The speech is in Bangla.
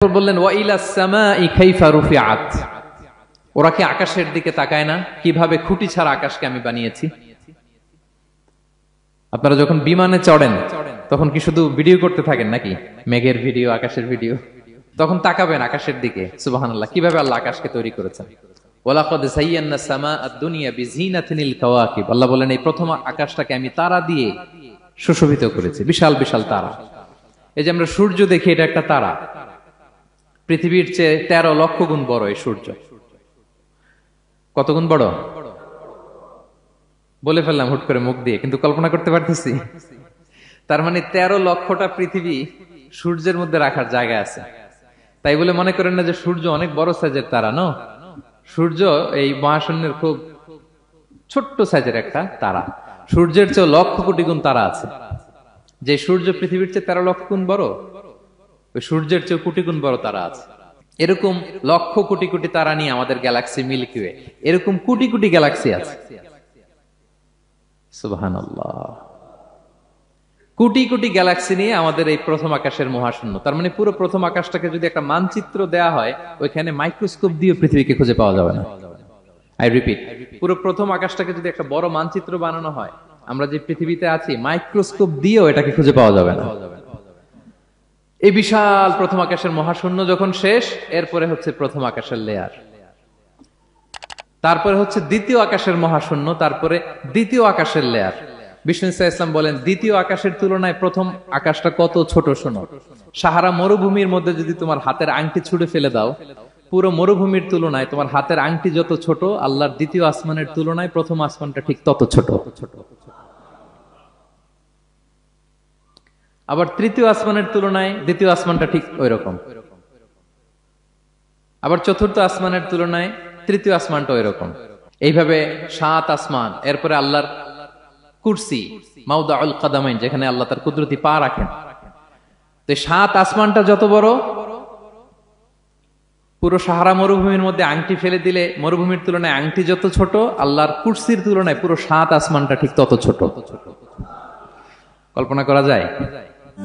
বললেন ওয়াইলাস সামাই কাইফা রুফিআত, ওরা কি আকাশের দিকে তাকায় না কিভাবে খুঁটি ছাড়া আকাশকে আমি বানিয়েছি। আপনারা যখন বিমানে চড়েন তখন কি শুধু ভিডিও করতে থাকেন নাকি, মেঘের ভিডিও, আকাশের ভিডিও? তখন তাকাবেন আকাশের দিকে, সুবহানাল্লাহ, কিভাবে আল্লাহ আকাশকে তৈরি করেছেন। ওয়ালাকাদ যায়্যানা সামাআদ দুনিয়া বিজিনাতিল কাওয়াকিব, আল্লাহ বলেন এই প্রথম আকাশটাকে আমি তারা দিয়ে সুশোভিত করেছি, বিশাল বিশাল তারা। এই যে আমরা সূর্য দেখি, এটা একটা তারা, পৃথিবীর চেয়ে 13 লক্ষ গুণ বড় এই সূর্য। কত গুণ বড় বলে ফেললাম হুট করে মুখ দিয়ে, কিন্তু কল্পনা করতে পারতেছি। তার মানে 13 লক্ষটা পৃথিবী সূর্যের মধ্যে রাখার জায়গা আছে। তাই বলে মনে করেন না যে সূর্য অনেক বড় সাইজের তারা। নো, সূর্য এই মহাশূন্যের খুব ছোট্ট সাইজের একটা তারা। সূর্যের চেয়ে লক্ষ কোটি গুণ তারা আছে। যে সূর্য পৃথিবীর চেয়ে 13 লক্ষ গুণ বড়, ওই সূর্যের চেয়ে কোটি গুণ বড় তারা আছে। এরকম লক্ষ কোটি কোটি তারা নিয়ে আমাদের গ্যালাক্সি মিল্কি ওয়ে, এরকম কোটি কোটি গ্যালাক্সি আছে। সুবহানাল্লাহ, কোটি কোটি গ্যালাক্সি নিয়ে আমাদের এই প্রথম আকাশের মহাশূন্য। তার মানে পুরো প্রথম আকাশটাকে যদি একটা মানচিত্র দেয়া হয়, ওইখানে মাইক্রোস্কোপ দিয়ে পৃথিবীকে খুঁজে পাওয়া যাবে না। আই রিপিট, পুরো প্রথম আকাশটাকে যদি একটা বড় মানচিত্র বানানো হয়, আমরা যে পৃথিবীতে আছি, মাইক্রোস্কোপ দিয়েও এটাকে খুঁজে পাওয়া যাবে না। এই বিশাল প্রথম আকাশের মহাশূন্য যখন শেষ, এরপরে হচ্ছে প্রথম আকাশের লেয়ার, তারপরে হচ্ছে দ্বিতীয় আকাশের মহাশূন্য, তারপরে দ্বিতীয় আকাশের লেয়ার। বিষ্ণু ইসলাম বলেন দ্বিতীয় আকাশের তুলনায় প্রথম আকাশটা কত ছোট শোনো। সাহারা মরুভূমির মধ্যে যদি তোমার হাতের আংটি ছুঁড়ে ফেলে দাও, পুরো মরুভূমির তুলনায় তোমার হাতের আংটি যত ছোট, আল্লাহর দ্বিতীয় আসমানের তুলনায় প্রথম আসমানটা ঠিক তত ছোট। আবার তৃতীয় আসমানের তুলনায় দ্বিতীয় আসমানটা ঠিক ওই রকম। আবার চতুর্থ আসমানের তুলনায় তৃতীয় আসমানটা ওই রকম। এইভাবে 7 আসমান, এরপরে আল্লাহর কুরসি, মাউদাউল কাদামাইন, যেখানে আল্লাহ তার কুদরতি পা রাখেন। তো 7 আসমানটা যত বড়, পুরো সাহারা মরুভূমির মধ্যে আংটি ফেলে দিলে মরুভূমির তুলনায় আংটি যত ছোট, আল্লাহর কুরসির তুলনায় পুরো 7 আসমানটা ঠিক তত ছোট। কল্পনা করা যায়?